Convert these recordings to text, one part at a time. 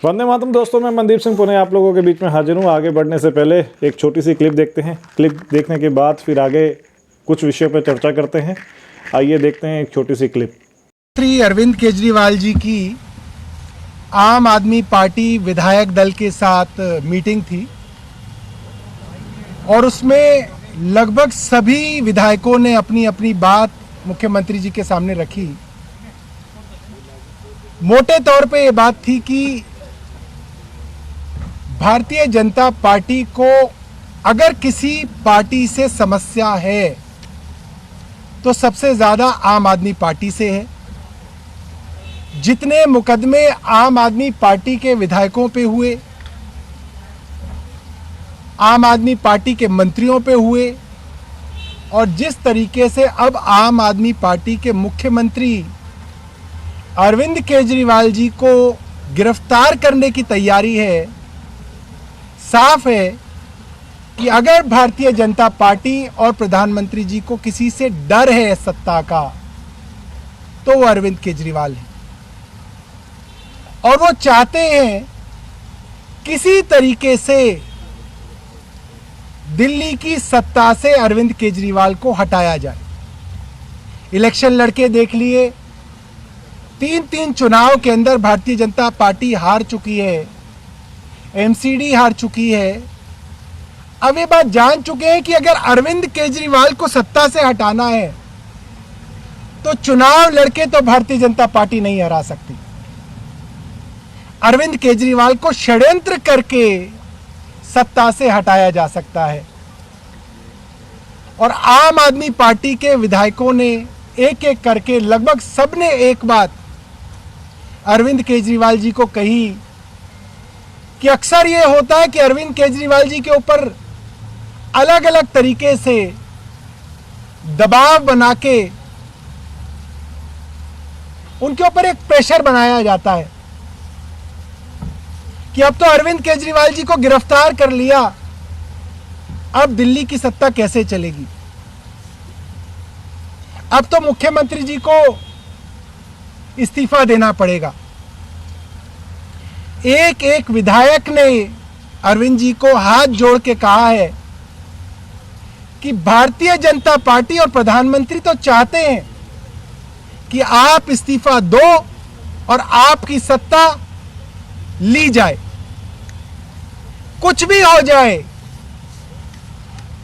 वंदे मातरम दोस्तों, मैं मनदीप सिंह पुणे आप लोगों के बीच में हाजिर हूँ। आगे बढ़ने से पहले एक छोटी सी क्लिप देखते हैं। क्लिप देखने के बाद फिर आगे कुछ विषयों पर चर्चा करते हैं। आइए देखते हैं एक छोटी सी क्लिप। श्री अरविंद केजरीवाल जी की आम आदमी पार्टी विधायक दल के साथ मीटिंग थी और उसमें लगभग सभी विधायकों ने अपनी अपनी बात मुख्यमंत्री जी के सामने रखी। मोटे तौर पे ये बात थी कि भारतीय जनता पार्टी को अगर किसी पार्टी से समस्या है तो सबसे ज्यादा आम आदमी पार्टी से है। जितने मुकदमे आम आदमी पार्टी के विधायकों पे हुए, आम आदमी पार्टी के मंत्रियों पे हुए और जिस तरीके से अब आम आदमी पार्टी के मुख्यमंत्री अरविंद केजरीवाल जी को गिरफ्तार करने की तैयारी है, साफ है कि अगर भारतीय जनता पार्टी और प्रधानमंत्री जी को किसी से डर है सत्ता का तो वो अरविंद केजरीवाल है और वो चाहते हैं किसी तरीके से दिल्ली की सत्ता से अरविंद केजरीवाल को हटाया जाए। इलेक्शन लड़के देख लिए, तीन चुनाव के अंदर भारतीय जनता पार्टी हार चुकी है, एमसीडी हार चुकी है। अब ये बात जान चुके हैं कि अगर अरविंद केजरीवाल को सत्ता से हटाना है तो चुनाव लड़के तो भारतीय जनता पार्टी नहीं हरा सकती। अरविंद केजरीवाल को षड्यंत्र करके सत्ता से हटाया जा सकता है और आम आदमी पार्टी के विधायकों ने एक एक करके लगभग सबने एक बात अरविंद केजरीवाल जी को कही कि अक्सर ये होता है कि अरविंद केजरीवाल जी के ऊपर अलग अलग तरीके से दबाव बना के उनके ऊपर एक प्रेशर बनाया जाता है कि अब तो अरविंद केजरीवाल जी को गिरफ्तार कर लिया, अब दिल्ली की सत्ता कैसे चलेगी। अब तो मुख्यमंत्री जी को इस्तीफा देना पड़ेगा। एक एक विधायक ने अरविंद जी को हाथ जोड़ के कहा है कि भारतीय जनता पार्टी और प्रधानमंत्री तो चाहते हैं कि आप इस्तीफा दो और आपकी सत्ता ली जाए, कुछ भी हो जाए,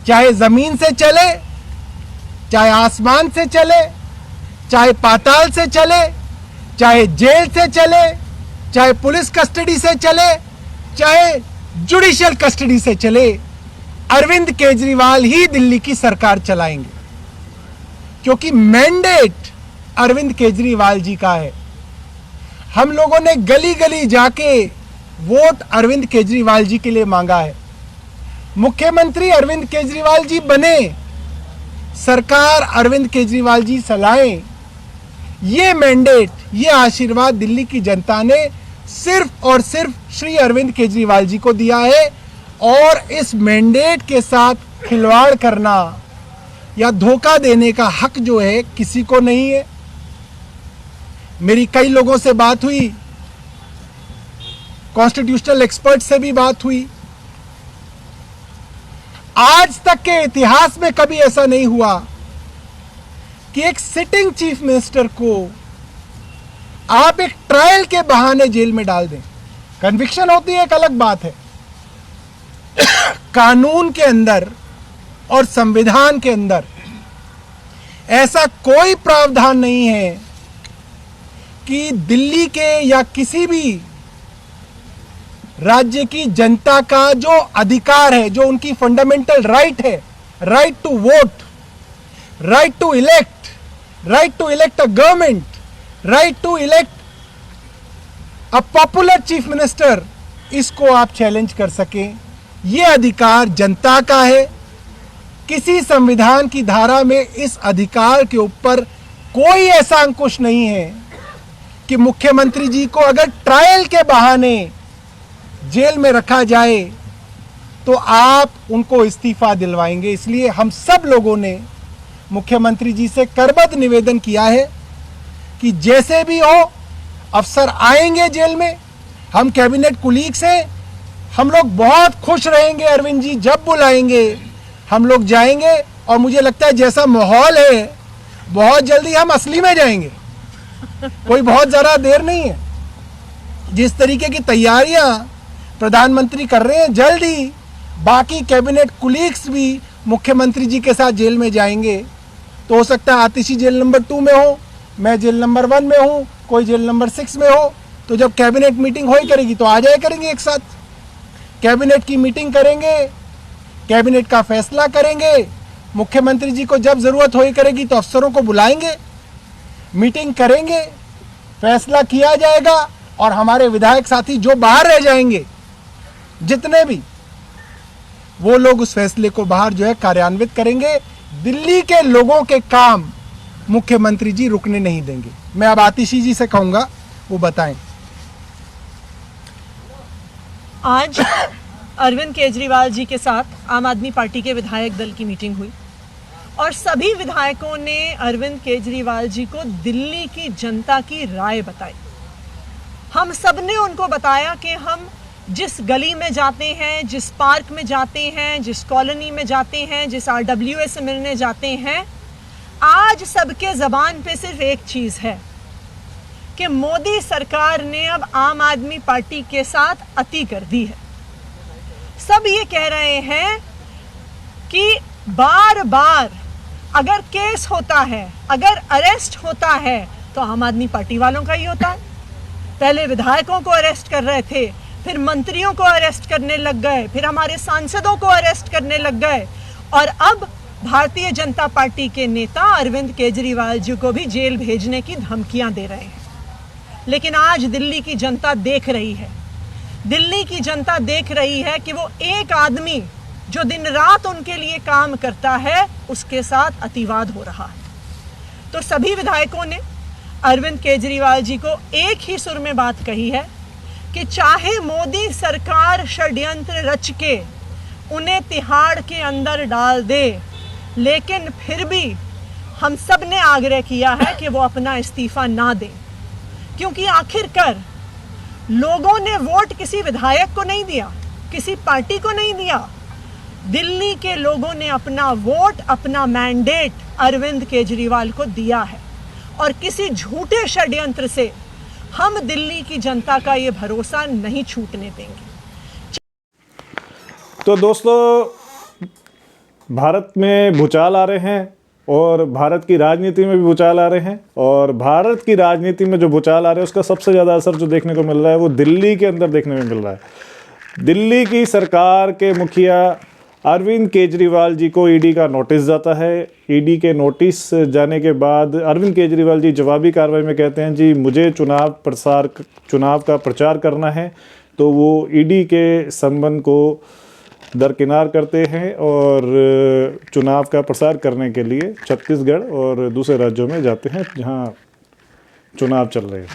चाहे जमीन से चले, चाहे आसमान से चले, चाहे पाताल से चले, चाहे जेल से चले, चाहे पुलिस कस्टडी से चले, चाहे जुडिशियल कस्टडी से चले, अरविंद केजरीवाल ही दिल्ली की सरकार चलाएंगे क्योंकि मैंडेट अरविंद केजरीवाल जी का है। हम लोगों ने गली गली जाके वोट अरविंद केजरीवाल जी के लिए मांगा है। मुख्यमंत्री अरविंद केजरीवाल जी बने, सरकार अरविंद केजरीवाल जी चलाएं, ये मैंडेट, ये आशीर्वाद दिल्ली की जनता ने सिर्फ और सिर्फ श्री अरविंद केजरीवाल जी को दिया है और इस मैंडेट के साथ खिलवाड़ करना या धोखा देने का हक जो है किसी को नहीं है। मेरी कई लोगों से बात हुई, कॉन्स्टिट्यूशनल एक्सपर्ट से भी बात हुई। आज तक के इतिहास में कभी ऐसा नहीं हुआ कि एक सिटिंग चीफ मिनिस्टर को आप एक ट्रायल के बहाने जेल में डाल दें। कन्विक्शन होती है, एक अलग बात है। कानून के अंदर और संविधान के अंदर ऐसा कोई प्रावधान नहीं है कि दिल्ली के या किसी भी राज्य की जनता का जो अधिकार है, जो उनकी फंडामेंटल राइट है, right to vote, right to elect a government, right to elect a popular chief minister, इसको आप चैलेंज कर सकें। यह अधिकार जनता का है। किसी संविधान की धारा में इस अधिकार के ऊपर कोई ऐसा अंकुश नहीं है कि मुख्यमंत्री जी को अगर ट्रायल के बहाने जेल में रखा जाए तो आप उनको इस्तीफा दिलवाएंगे। इसलिए हम सब लोगों ने मुख्यमंत्री जी से करबद्ध निवेदन किया है कि जैसे भी हो अफसर आएंगे जेल में, हम कैबिनेट कुलीग्स हैं, हम लोग बहुत खुश रहेंगे अरविंद जी, जब बुलाएंगे हम लोग जाएंगे। और मुझे लगता है जैसा माहौल है बहुत जल्दी हम असली में जाएंगे, कोई बहुत ज़्यादा देर नहीं है। जिस तरीके की तैयारियां प्रधानमंत्री कर रहे हैं, जल्द ही बाकी कैबिनेट कुलीग्स भी मुख्यमंत्री जी के साथ जेल में जाएंगे। तो हो सकता है आतिशी जेल नंबर 2 में हो, मैं जेल नंबर 1 में हूँ, कोई जेल नंबर 6 में हो। तो जब कैबिनेट मीटिंग हो ही करेगी तो आ जाया करेंगे एक साथ, कैबिनेट की मीटिंग करेंगे, कैबिनेट का फैसला करेंगे। मुख्यमंत्री जी को जब ज़रूरत हो ही करेगी तो अफसरों को बुलाएंगे, मीटिंग करेंगे, फैसला किया जाएगा। और हमारे विधायक साथी जो बाहर रह जाएंगे, जितने भी, वो लोग उस फैसले को बाहर जो है कार्यान्वित करेंगे। दिल्ली के लोगों के काम मुख्यमंत्री जी रुकने नहीं देंगे। मैं अब आतिशी जी से कहूंगा वो बताएं। आज अरविंद केजरीवाल जी के साथ आम आदमी पार्टी के विधायक दल की मीटिंग हुई और सभी विधायकों ने अरविंद केजरीवाल जी को दिल्ली की जनता की राय बताई। हम सब ने उनको बताया कि हम जिस गली में जाते हैं, जिस पार्क में जाते हैं, जिस कॉलोनी में जाते हैं, जिस RWA से मिलने जाते हैं, आज सबके ज़बान पे सिर्फ एक चीज़ है कि मोदी सरकार ने अब आम आदमी पार्टी के साथ अति कर दी है। सब ये कह रहे हैं कि बार बार अगर केस होता है, अगर अरेस्ट होता है तो आम आदमी पार्टी वालों का ही होता है। पहले विधायकों को अरेस्ट कर रहे थे, फिर मंत्रियों को अरेस्ट करने लग गए, फिर हमारे सांसदों को अरेस्ट करने लग गए और अब भारतीय जनता पार्टी के नेता अरविंद केजरीवाल जी को भी जेल भेजने की धमकियां दे रहे हैं। लेकिन आज दिल्ली की जनता देख रही है, दिल्ली की जनता देख रही है कि वो एक आदमी जो दिन रात उनके लिए काम करता है, उसके साथ अतिवाद हो रहा है। तो सभी विधायकों ने अरविंद केजरीवाल जी को एक ही सुर में बात कही है कि चाहे मोदी सरकार षड्यंत्र रच के उन्हें तिहाड़ के अंदर डाल दे, लेकिन फिर भी हम सब ने आग्रह किया है कि वो अपना इस्तीफा ना दें, क्योंकि आखिरकार लोगों ने वोट किसी विधायक को नहीं दिया, किसी पार्टी को नहीं दिया। दिल्ली के लोगों ने अपना वोट, अपना मैंडेट अरविंद केजरीवाल को दिया है और किसी झूठे षड्यंत्र से हम दिल्ली की जनता का ये भरोसा नहीं छूटने देंगे। तो दोस्तों, भारत में भूचाल आ रहे हैं और भारत की राजनीति में भी भूचाल आ रहे हैं, और भारत की राजनीति में जो भूचाल आ रहे हैं उसका सबसे ज़्यादा असर जो देखने को मिल रहा है वो दिल्ली के अंदर देखने में मिल रहा है। दिल्ली की सरकार के मुखिया अरविंद केजरीवाल जी को ईडी का नोटिस जाता है। ईडी के नोटिस जाने के बाद अरविंद केजरीवाल जी जवाबी कार्रवाई में कहते हैं जी मुझे चुनाव का प्रचार करना है, तो वो ईडी के संबंध को दरकिनार करते हैं और चुनाव का प्रसार करने के लिए छत्तीसगढ़ और दूसरे राज्यों में जाते हैं जहां चुनाव चल रहे हैं।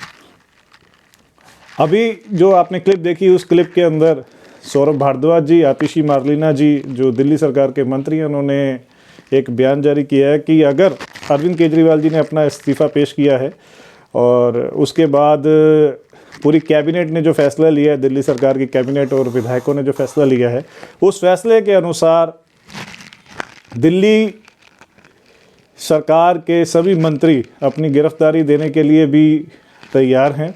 अभी जो आपने क्लिप देखी, उस क्लिप के अंदर सौरभ भारद्वाज जी, आतिशी मारलेना जी जो दिल्ली सरकार के मंत्री हैं, उन्होंने एक बयान जारी किया है कि अगर अरविंद केजरीवाल जी ने अपना इस्तीफ़ा पेश किया है और उसके बाद पूरी कैबिनेट ने जो फैसला लिया है, दिल्ली सरकार की कैबिनेट और विधायकों ने जो फैसला लिया है, उस फैसले के अनुसार दिल्ली सरकार के सभी मंत्री अपनी गिरफ्तारी देने के लिए भी तैयार हैं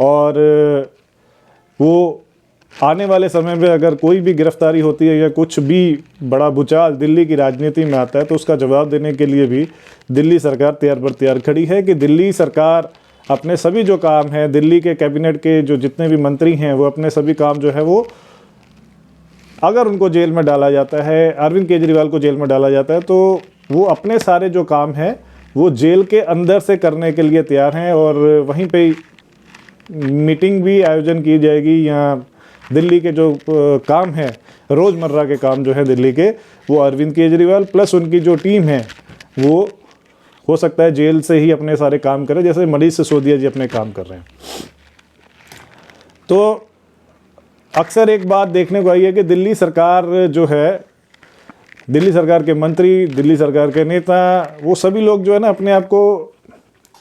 और वो आने वाले समय में अगर कोई भी गिरफ्तारी होती है या कुछ भी बड़ा भूचाल दिल्ली की राजनीति में आता है तो उसका जवाब देने के लिए भी दिल्ली सरकार तैयार बर तैयार खड़ी है कि दिल्ली सरकार अपने सभी जो काम है, दिल्ली के कैबिनेट के जो जितने भी मंत्री हैं वो अपने सभी काम जो है वो अगर उनको जेल में डाला जाता है, अरविंद केजरीवाल को जेल में डाला जाता है, तो वो अपने सारे जो काम हैं वो जेल के अंदर से करने के लिए तैयार हैं और वहीं पे मीटिंग भी आयोजन की जाएगी। यहाँ दिल्ली के जो काम है, रोज़मर्रा के काम जो है दिल्ली के, वो अरविंद केजरीवाल प्लस उनकी जो टीम है वो हो सकता है जेल से ही अपने सारे काम करें, जैसे मनीष सिसोदिया जी अपने काम कर रहे हैं। तो अक्सर एक बात देखने को आई है कि दिल्ली सरकार जो है, दिल्ली सरकार के मंत्री, दिल्ली सरकार के नेता, वो सभी लोग जो है ना अपने आप को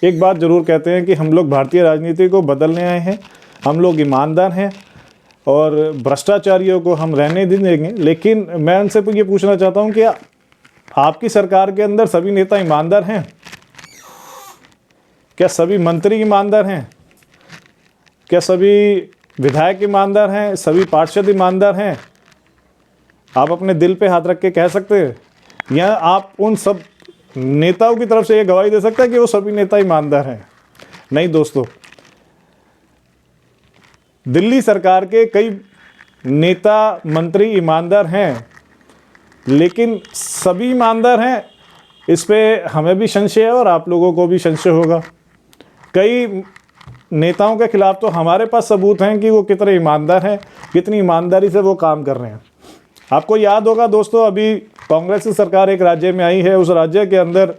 एक बात ज़रूर कहते हैं कि हम लोग भारतीय राजनीति को बदलने आए हैं हम लोग ईमानदार हैं और भ्रष्टाचारियों को हम रहने नहीं देंगे। लेकिन मैं उनसे ये पूछना चाहता हूँ कि आपकी सरकार के अंदर सभी नेता ईमानदार हैं? क्या सभी मंत्री ईमानदार हैं? क्या सभी विधायक ईमानदार हैं? सभी पार्षद ईमानदार हैं? आप अपने दिल पे हाथ रख के कह सकते हैं, या आप उन सब नेताओं की तरफ से ये गवाही दे सकते हैं कि वो सभी नेता ईमानदार हैं? नहीं दोस्तों, दिल्ली सरकार के कई नेता मंत्री ईमानदार हैं, लेकिन सभी ईमानदार हैं इस पे हमें भी संशय है और आप लोगों को भी संशय होगा। कई नेताओं के खिलाफ तो हमारे पास सबूत हैं कि वो कितने ईमानदार हैं, कितनी ईमानदारी से वो काम कर रहे हैं। आपको याद होगा दोस्तों, अभी कांग्रेस की सरकार एक राज्य में आई है, उस राज्य के अंदर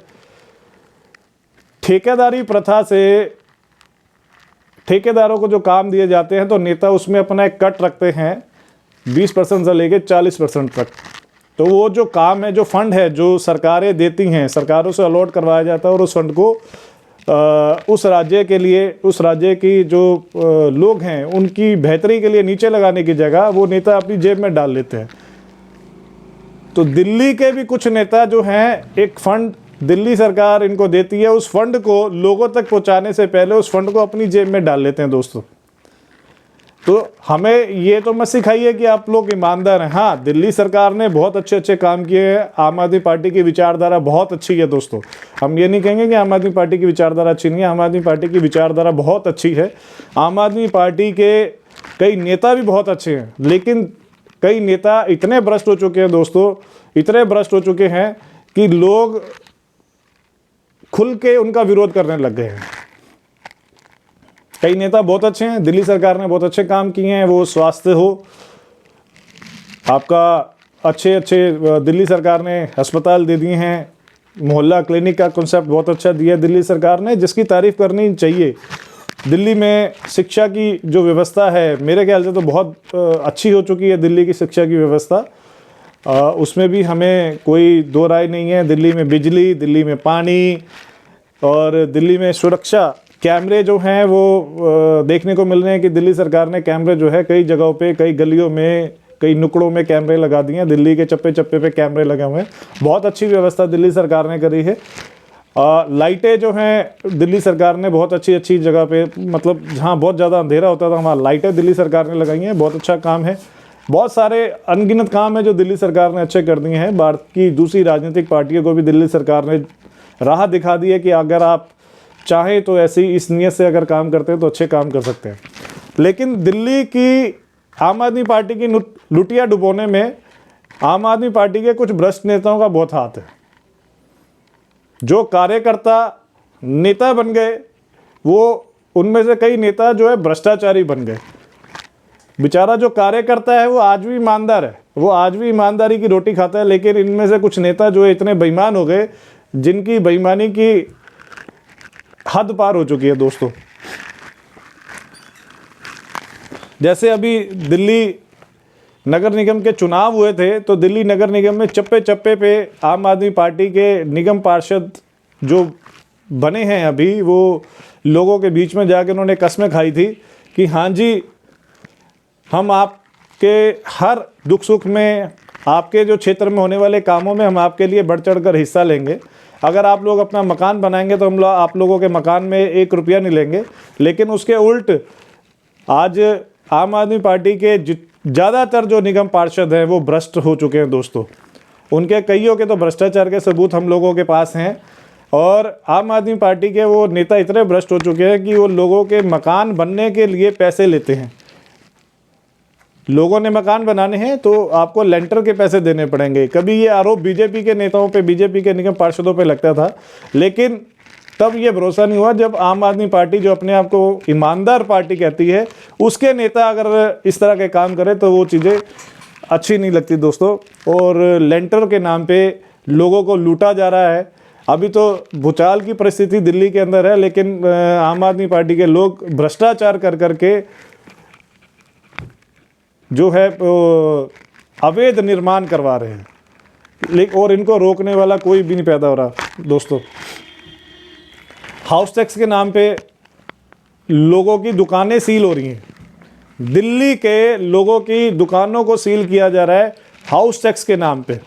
ठेकेदारी प्रथा से ठेकेदारों को जो काम दिए जाते हैं तो नेता उसमें अपना एक कट रखते हैं 20% से लेकर 40% तक। तो वो जो काम है, जो फंड है, जो सरकारें देती हैं, सरकारों से अलॉट करवाया जाता है और उस फंड को उस राज्य के लिए, उस राज्य की जो लोग हैं उनकी बेहतरी के लिए नीचे लगाने की जगह वो नेता अपनी जेब में डाल लेते हैं। तो दिल्ली के भी कुछ नेता जो हैं, एक फंड दिल्ली सरकार इनको देती है, उस फंड को लोगों तक पहुंचाने से पहले उस फंड को अपनी जेब में डाल लेते हैं दोस्तों। तो हमें ये तो मत सिखाइए कि आप लोग ईमानदार हैं। हाँ, दिल्ली सरकार ने बहुत अच्छे अच्छे काम किए हैं, आम आदमी पार्टी की विचारधारा बहुत अच्छी है दोस्तों। हम ये नहीं कहेंगे कि आम आदमी पार्टी की विचारधारा अच्छी नहीं है, आम आदमी पार्टी की विचारधारा बहुत अच्छी है। आम आदमी पार्टी के कई नेता भी बहुत अच्छे हैं, लेकिन कई नेता इतने भ्रष्ट हो चुके हैं दोस्तों, इतने भ्रष्ट हो चुके हैं कि लोग खुल के उनका विरोध करने लग गए हैं। कई नेता बहुत अच्छे हैं, दिल्ली सरकार ने बहुत अच्छे काम किए हैं, वो स्वास्थ्य हो आपका, अच्छे अच्छे दिल्ली सरकार ने अस्पताल दे दिए हैं, मोहल्ला क्लिनिक का कॉन्सेप्ट बहुत अच्छा दिया दिल्ली सरकार ने, जिसकी तारीफ़ करनी चाहिए। दिल्ली में शिक्षा की जो व्यवस्था है, मेरे ख्याल से तो बहुत अच्छी हो चुकी है दिल्ली की शिक्षा की व्यवस्था। उसमें भी हमें कोई दो राय नहीं है। दिल्ली में बिजली, दिल्ली में पानी और दिल्ली में सुरक्षा कैमरे जो हैं वो देखने को मिल रहे हैं कि दिल्ली सरकार ने कैमरे जो है कई जगहों पे, कई गलियों में, कई नुकड़ों में कैमरे लगा दिए हैं। दिल्ली के चप्पे चप्पे पे कैमरे लगे हुए हैं। बहुत अच्छी व्यवस्था दिल्ली सरकार ने करी है। लाइटें जो हैं दिल्ली सरकार ने बहुत अच्छी अच्छी जगह पे, मतलब जहाँ बहुत ज़्यादा अंधेरा होता था वहाँ लाइटें दिल्ली सरकार ने लगाई हैं, बहुत अच्छा काम है। बहुत सारे अनगिनत काम है जो दिल्ली सरकार ने अच्छे कर दिए हैं। भारत की दूसरी राजनीतिक पार्टियों को भी दिल्ली सरकार ने राह दिखा दी है कि अगर आप चाहें तो ऐसी इस नीयत से अगर काम करते हैं तो अच्छे काम कर सकते हैं। लेकिन दिल्ली की आम आदमी पार्टी की लुटिया डुबोने में आम आदमी पार्टी के कुछ भ्रष्ट नेताओं का बहुत हाथ है। जो कार्यकर्ता नेता बन गए, वो उनमें से कई नेता जो है भ्रष्टाचारी बन गए। बेचारा जो कार्यकर्ता है वो आज भी ईमानदार है, वो आज भी ईमानदारी की रोटी खाता है, लेकिन इनमें से कुछ नेता जो है इतने बेईमान हो गए जिनकी बेईमानी की हद पार हो चुकी है दोस्तों। जैसे अभी दिल्ली नगर निगम के चुनाव हुए थे तो दिल्ली नगर निगम में चप्पे चप्पे पे आम आदमी पार्टी के निगम पार्षद जो बने हैं अभी, वो लोगों के बीच में जाकर उन्होंने कस्में खाई थी कि हाँ जी, हम आपके हर दुख सुख में, आपके जो क्षेत्र में होने वाले कामों में हम आपके लिए बढ़ चढ़ कर हिस्सा लेंगे। अगर आप लोग अपना मकान बनाएंगे तो हम लोग आप लोगों के मकान में 1 रुपया नहीं लेंगे। लेकिन उसके उल्ट आज आम आदमी पार्टी के ज़्यादातर जो निगम पार्षद हैं वो भ्रष्ट हो चुके हैं दोस्तों। उनके कईयों के तो भ्रष्टाचार के सबूत हम लोगों के पास हैं। और आम आदमी पार्टी के वो नेता इतने भ्रष्ट हो चुके हैं कि वो लोगों के मकान बनने के लिए पैसे लेते हैं। लोगों ने मकान बनाने हैं तो आपको लेंटर के पैसे देने पड़ेंगे। कभी ये आरोप बीजेपी के नेताओं पे, बीजेपी के निगम पार्षदों पे लगता था, लेकिन तब ये भरोसा नहीं हुआ जब आम आदमी पार्टी, जो अपने आप को ईमानदार पार्टी कहती है, उसके नेता अगर इस तरह के काम करें तो वो चीज़ें अच्छी नहीं लगती दोस्तों। और लेंटर के नाम पे लोगों को लूटा जा रहा है। अभी तो भूचाल की परिस्थिति दिल्ली के अंदर है, लेकिन आम आदमी पार्टी के लोग भ्रष्टाचार कर करके जो है अवैध निर्माण करवा रहे हैं, और इनको रोकने वाला कोई भी नहीं पैदा हो रहा दोस्तों। हाउस टैक्स के नाम पे लोगों की दुकानें सील हो रही हैं। दिल्ली के लोगों की दुकानों को सील किया जा रहा है हाउस टैक्स के नाम पे।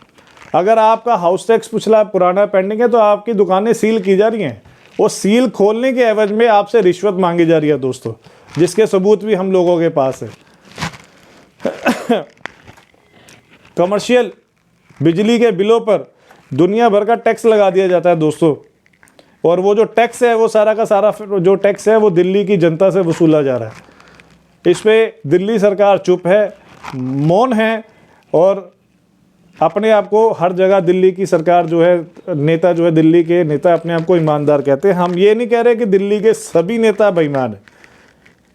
अगर आपका हाउस टैक्स पिछला पुराना पेंडिंग है तो आपकी दुकानें सील की जा रही हैं। वो सील खोलने के एवज में आपसे रिश्वत मांगी जा रही है दोस्तों, जिसके सबूत भी हम लोगों के पास है। कमर्शियल बिजली के बिलों पर दुनिया भर का टैक्स लगा दिया जाता है दोस्तों, और वो जो टैक्स है वो सारा का सारा जो टैक्स है वो दिल्ली की जनता से वसूला जा रहा है। इस पे दिल्ली सरकार चुप है, मौन है, और अपने आप को हर जगह दिल्ली की सरकार जो है, नेता जो है, दिल्ली के नेता अपने आप को ईमानदार कहते हैं। हम ये नहीं कह रहे कि दिल्ली के सभी नेता बेईमान हैं,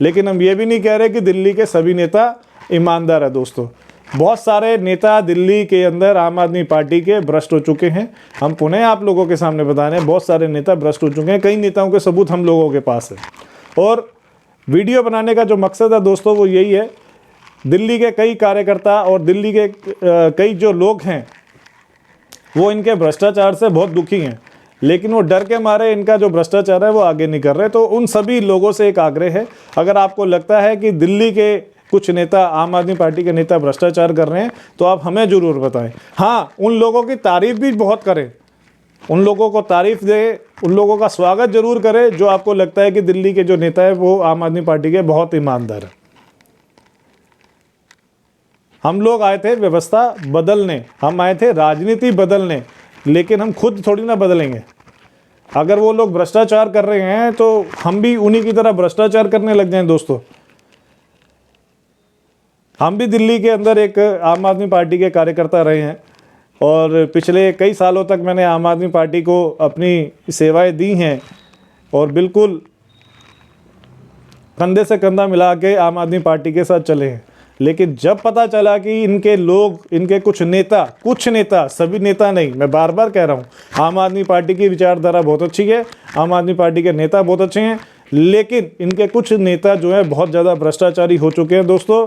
लेकिन हम ये भी नहीं कह रहे कि दिल्ली के सभी नेता ईमानदार है दोस्तों। बहुत सारे नेता दिल्ली के अंदर आम आदमी पार्टी के भ्रष्ट हो चुके हैं। हम पुनः आप लोगों के सामने बता रहे हैं, बहुत सारे नेता भ्रष्ट हो चुके हैं। कई नेताओं के सबूत हम लोगों के पास है, और वीडियो बनाने का जो मकसद है दोस्तों वो यही है। दिल्ली के कई कार्यकर्ता और दिल्ली के कई जो लोग हैं वो इनके भ्रष्टाचार से बहुत दुखी हैं, लेकिन वो डर के मारे इनका जो भ्रष्टाचार है वो आगे नहीं कर रहे। तो उन सभी लोगों से एक आग्रह है, अगर आपको लगता है कि दिल्ली के कुछ नेता, आम आदमी पार्टी के नेता भ्रष्टाचार कर रहे हैं तो आप हमें ज़रूर बताएं। हाँ, उन लोगों की तारीफ़ भी बहुत करें, उन लोगों को तारीफ़ दें, उन लोगों का स्वागत जरूर करें जो आपको लगता है कि दिल्ली के जो नेता है वो आम आदमी पार्टी के बहुत ईमानदार है। हम लोग आए थे व्यवस्था बदलने, हम आए थे राजनीति बदलने, लेकिन हम खुद थोड़ी ना बदलेंगे। अगर वो लोग भ्रष्टाचार कर रहे हैं तो हम भी उन्हीं की तरह भ्रष्टाचार करने लग जाएं दोस्तों। हम भी दिल्ली के अंदर एक आम आदमी पार्टी के कार्यकर्ता रहे हैं, और पिछले कई सालों तक मैंने आम आदमी पार्टी को अपनी सेवाएं दी हैं, और बिल्कुल कंधे से कंधा मिला के आम आदमी पार्टी के साथ चले हैं। लेकिन जब पता चला कि इनके लोग, इनके कुछ नेता, सभी नेता नहीं, मैं बार बार कह रहा हूँ, आम आदमी पार्टी की विचारधारा बहुत अच्छी है, आम आदमी पार्टी के नेता बहुत अच्छे हैं, लेकिन इनके कुछ नेता जो है बहुत ज़्यादा भ्रष्टाचारी हो चुके हैं दोस्तों।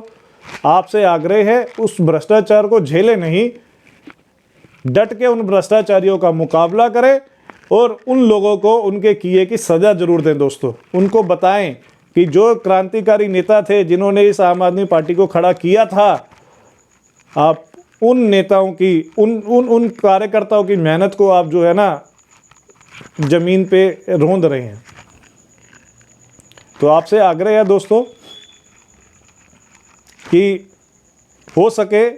आपसे आग्रह है, उस भ्रष्टाचार को झेले नहीं, डट के उन भ्रष्टाचारियों का मुकाबला करें, और उन लोगों को उनके किए की सज़ा जरूर दें दोस्तों। उनको बताएं कि जो क्रांतिकारी नेता थे जिन्होंने इस आम आदमी पार्टी को खड़ा किया था, आप उन नेताओं की, उन कार्यकर्ताओं की मेहनत को आप जो है ना ज़मीन पे रौंद रहे हैं। तो आपसे आग्रह है दोस्तों कि हो सके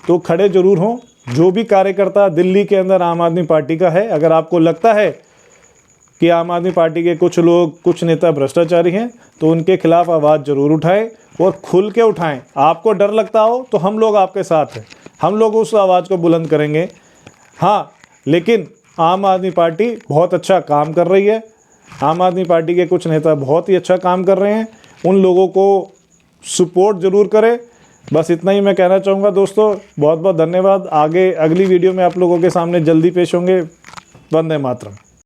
तो खड़े जरूर हों। जो भी कार्यकर्ता दिल्ली के अंदर आम आदमी पार्टी का है, अगर आपको लगता है कि आम आदमी पार्टी के कुछ लोग, कुछ नेता भ्रष्टाचारी हैं, तो उनके खिलाफ आवाज़ ज़रूर उठाएं, और खुल के उठाएं। आपको डर लगता हो तो हम लोग आपके साथ हैं, हम लोग उस आवाज़ को बुलंद करेंगे। हाँ, लेकिन आम आदमी पार्टी बहुत अच्छा काम कर रही है, आम आदमी पार्टी के कुछ नेता बहुत ही अच्छा काम कर रहे हैं, उन लोगों को सपोर्ट ज़रूर करें। बस इतना ही मैं कहना चाहूँगा दोस्तों। बहुत बहुत धन्यवाद। आगे अगली वीडियो में आप लोगों के सामने जल्दी पेश होंगे। वंदे मातरम।